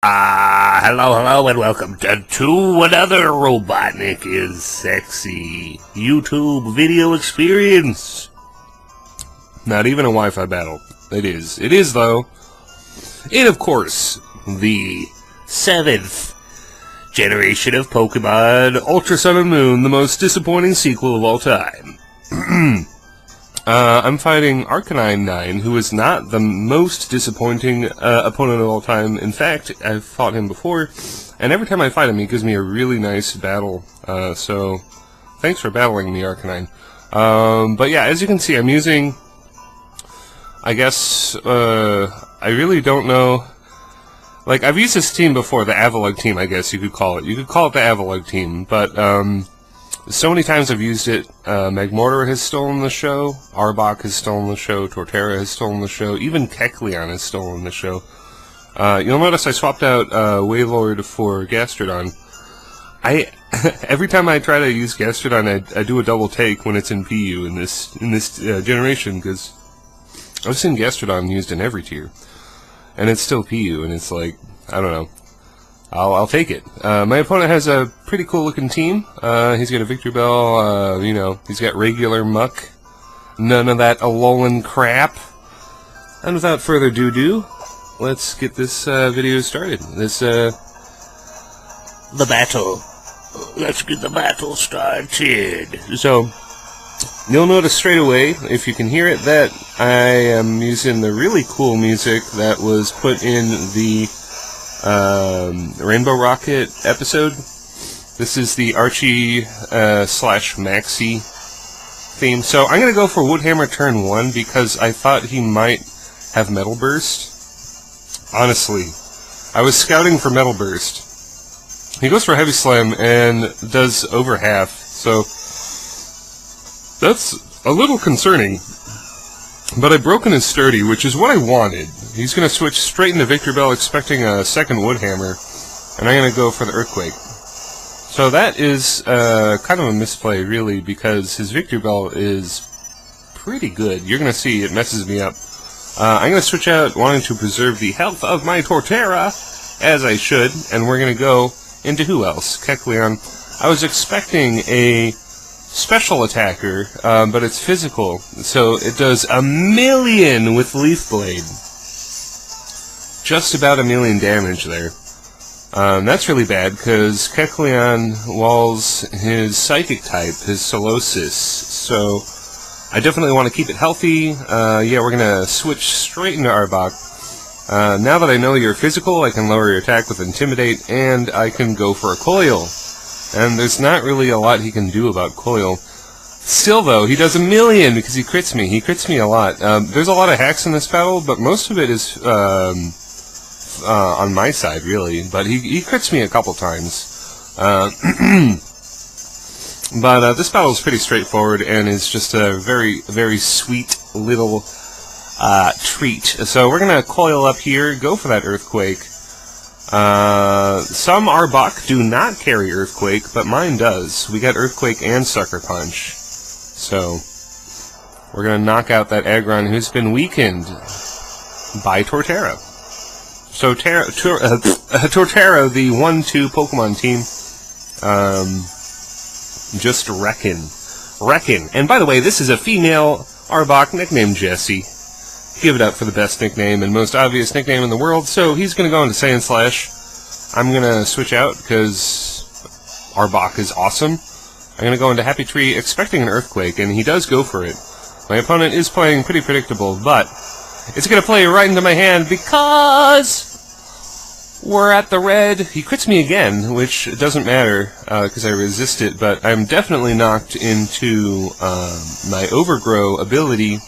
Hello, and welcome to another Robotnik is Sexy YouTube video experience. Not even a Wi-Fi battle. It is though. And of course, the 7th generation of Pokemon Ultra Sun and Moon, the most disappointing sequel of all time. I'm fighting Arcanine9, who is not the most disappointing opponent of all time. In fact, I've fought him before, and every time I fight him, he gives me a really nice battle. So, thanks for battling me, Arcanine. But yeah, as you can see, I'm using, I guess, I really don't know. Like, I've used this team before, the Avalug team, I guess you could call it. You could call it the Avalug team, but, so many times I've used it. Magmortar has stolen the show, Arbok has stolen the show, Torterra has stolen the show, even Kecleon has stolen the show. You'll notice I swapped out Wailord for Gastrodon. Every time I try to use Gastrodon, I do a double take when it's in PU in this generation, because I've seen Gastrodon used in every tier, and it's still PU, and it's like, I don't know. I'll take it. My opponent has a pretty cool looking team. He's got a Victory Bell, he's got regular muck. None of that Alolan crap. And without further ado, let's get this video started. The battle. Let's get the battle started. So, you'll notice straight away, if you can hear it, that I am using the really cool music that was put in the Rainbow Rocket episode. This is the Archie slash Maxie theme. So I'm gonna go for Woodhammer turn 1 because I thought he might have Metal Burst. Honestly, I was scouting for Metal Burst. He goes for Heavy Slam and does over half, so that's a little concerning. But I broken his Sturdy, which is what I wanted. He's going to switch straight into Victory Bell expecting a second Woodhammer, and I'm going to go for the Earthquake. So that is kind of a misplay, really, because his Victory Bell is pretty good. You're going to see it messes me up. I'm going to switch out wanting to preserve the health of my Torterra, as I should, and we're going to go into who else? Kecleon. I was expecting a special attacker, but it's physical, so it does 1,000,000 with Leaf Blade. Just about 1,000,000 damage there. That's really bad, because Kecleon walls his Psychic type, his Solosis, so I definitely want to keep it healthy. Yeah, we're going to switch straight into Arbok. Now that I know you're physical, I can lower your attack with Intimidate, and I can go for a Coil. And there's not really a lot he can do about Coil. Still, though, he does 1,000,000 because he crits me. He crits me a lot. There's a lot of hacks in this battle, but most of it is on my side, really. But he crits me a couple times. But this battle is pretty straightforward and is just a very, very sweet little treat. So we're going to Coil up here, go for that Earthquake. Some Arbok do not carry Earthquake, but mine does. We got Earthquake and Sucker Punch. So, we're gonna knock out that Aggron who's been weakened by Torterra. So, Torterra, the 1-2 Pokemon team, just wreckin'. And by the way, this is a female Arbok nicknamed Jessie. Give it up for the best nickname and most obvious nickname in the world. So he's going to go into Saiyan Slash. I'm going to switch out because Arbok is awesome. I'm going to go into Happy Tree expecting an Earthquake, and he does go for it. My opponent is playing pretty predictable, but it's going to play right into my hand because we're at the red. He crits me again, which doesn't matter because I resist it, but I'm definitely knocked into my Overgrow ability.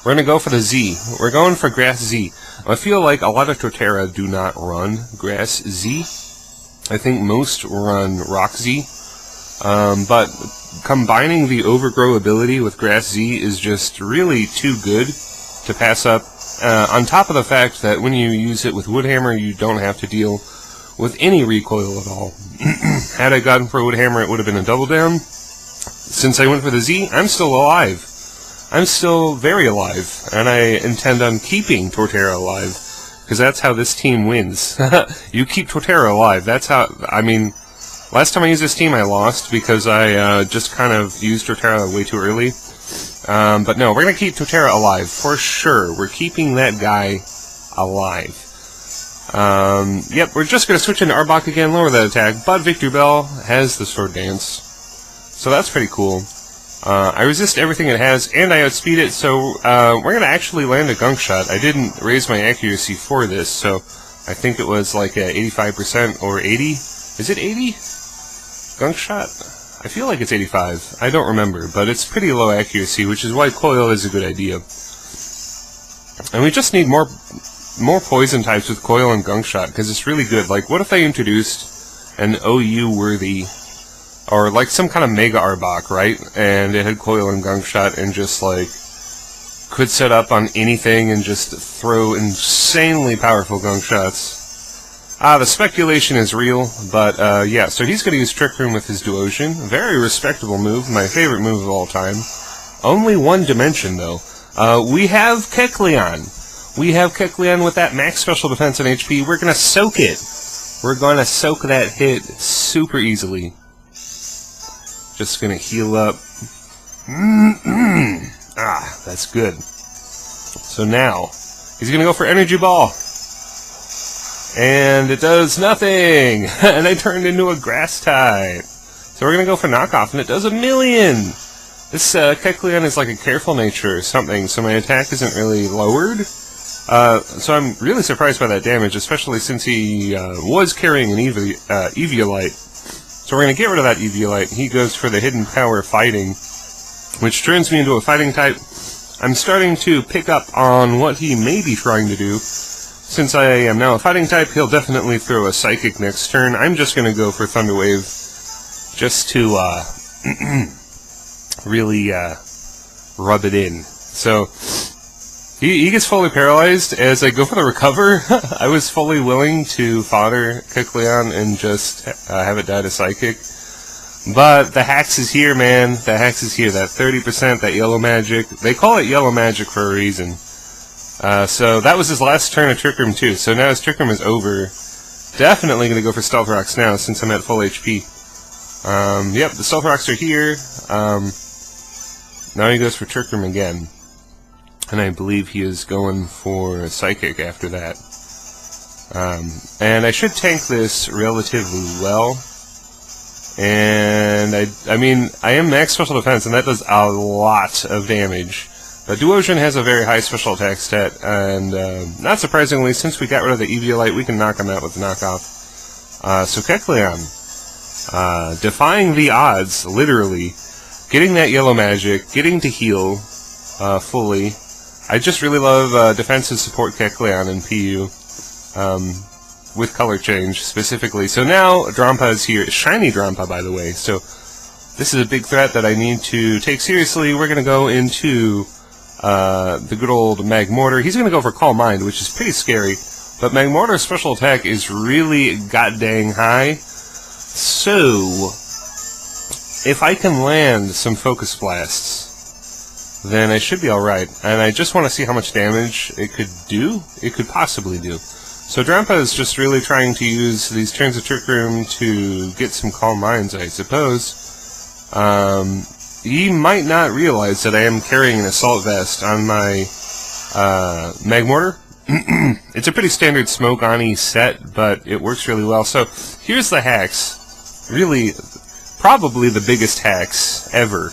We're going to go for the Z. We're going for Grass Z. I feel like a lot of Torterra do not run Grass Z. I think most run Rock Z. But combining the Overgrow ability with Grass Z is just really too good to pass up. On top of the fact that when you use it with Woodhammer, you don't have to deal with any recoil at all. Had I gotten for Woodhammer, it would have been a double down. Since I went for the Z, I'm still alive. I'm still very alive, and I intend on keeping Torterra alive, because that's how this team wins. You keep Torterra alive. That's how, I mean, last time I used this team I lost because I just kind of used Torterra way too early. But no, we're going to keep Torterra alive, for sure. We're keeping that guy alive. Yep, we're just going to switch into Arbok again, lower that attack, but Victory Bell has the Sword Dance. So that's pretty cool. I resist everything it has, and I outspeed it, so we're going to actually land a Gunk Shot. I didn't raise my accuracy for this, so I think it was like 85% or 80. Is it 80? Gunk Shot? I feel like it's 85. I don't remember, but it's pretty low accuracy, which is why Coil is a good idea. And we just need more poison types with Coil and Gunk Shot, because it's really good. Like, what if they introduced an OU-worthy, or like some kind of Mega Arbok, right? And it had Coil and Gunk Shot and just, like, could set up on anything and just throw insanely powerful Gunk Shots. The speculation is real, but, yeah, so he's going to use Trick Room with his Duosion. Very respectable move, my favorite move of all time. Only one dimension, though. We have Kecleon. We have Kecleon with that max special defense and HP. We're going to soak it. We're going to soak that hit super easily. Just going to heal up. That's good. So now, he's going to go for Energy Ball. And it does nothing! And I turned into a Grass type. So we're going to go for Knockoff, and it does 1,000,000! This Kecleon is like a Careful Nature or something, so my attack isn't really lowered. So I'm really surprised by that damage, especially since he was carrying an Eviolite. So we're going to get rid of that Eviolite. He goes for the Hidden Power Fighting, which turns me into a Fighting type. I'm starting to pick up on what he may be trying to do. Since I am now a Fighting type, he'll definitely throw a Psychic next turn. I'm just going to go for Thunder Wave, just to really rub it in. So he gets fully paralyzed. As I go for the Recover, I was fully willing to fodder Kecleon and just have it die to Psychic. But the Hax is here, man. The Hax is here. That 30%, that Yellow Magic. They call it Yellow Magic for a reason. So that was his last turn of Trick Room too. So now his Trick Room is over. Definitely going to go for Stealth Rocks now since I'm at full HP. Yep, the Stealth Rocks are here. Now he goes for Trick Room again. And I believe he is going for Psychic after that. And I should tank this relatively well. And I mean, I am max special defense, and that does a lot of damage. But Duosion has a very high special attack stat, and not surprisingly, since we got rid of the Eviolite, we can knock him out with the Knockoff. So Kecleon, defying the odds, literally, getting that Yellow Magic, getting to heal fully. I just really love defensive support Kecleon and PU, with color change specifically. So now Drampa is here, shiny Drampa by the way, so this is a big threat that I need to take seriously. We're going to go into the good old Magmortar. He's going to go for Calm Mind, which is pretty scary, but Magmortar's special attack is really god-dang high, so if I can land some Focus Blasts, then I should be alright, and I just want to see how much damage it could do, it could possibly do. So Drampa is just really trying to use these turns of Trick Room to get some Calm Minds, I suppose. He might not realize that I am carrying an Assault Vest on my Magmortar. It's a pretty standard Smoke Oni set, but it works really well. So here's the Hax. Really, probably the biggest Hax ever.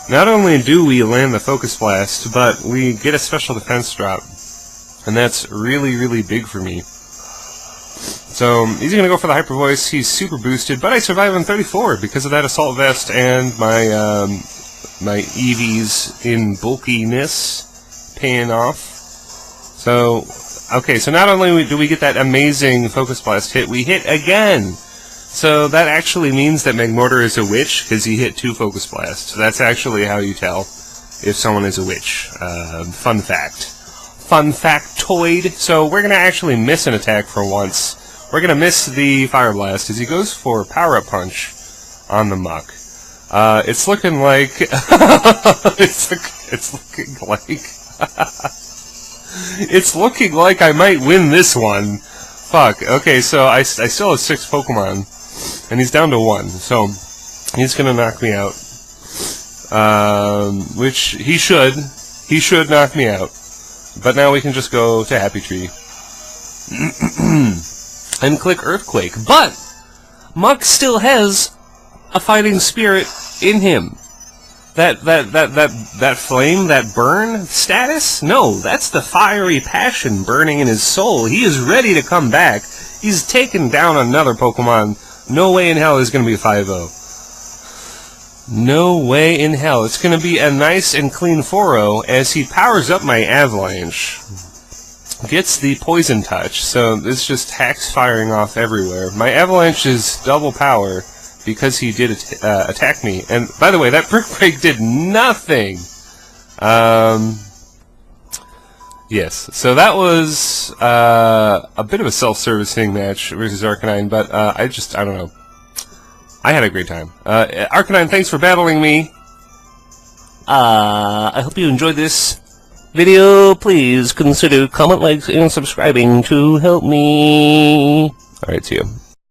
Not only do we land the Focus Blast, but we get a special defense drop. And that's really, really big for me. So he's going to go for the Hyper Voice. He's super boosted, but I survive on 34 because of that Assault Vest and my my EVs in bulkiness paying off. So, okay, so not only do we get that amazing Focus Blast hit, we hit again! So that actually means that Magmortar is a witch, because he hit 2 Focus Blasts. So that's actually how you tell if someone is a witch. Fun fact. Fun factoid! So we're going to actually miss an attack for once. We're going to miss the Fire Blast, as he goes for Power Up Punch on the Muck. It's looking like... it's looking like... It's looking like I might win this one. Fuck. Okay, so I still have 6 Pokemon, and he's down to 1. So he's gonna knock me out. Which he should. He should knock me out. But now we can just go to Happy Tree and click Earthquake. But Muck still has a fighting spirit in him. That flame, that burn status? No, that's the fiery passion burning in his soul. He is ready to come back. He's taken down another Pokemon. No way in hell is going to be a 5-0. No way in hell. It's going to be a nice and clean 4-0 as he powers up my Avalanche. Gets the Poison Touch, so it's just hacks firing off everywhere. My Avalanche is double power because he did attack me. And, by the way, that Brick Break did nothing! Yes, so that was a bit of a self-servicing match versus Arcanine, but I don't know. I had a great time. Arcanine, thanks for battling me. I hope you enjoyed this video. Please consider comment, likes, and subscribing to help me. Alright, see you.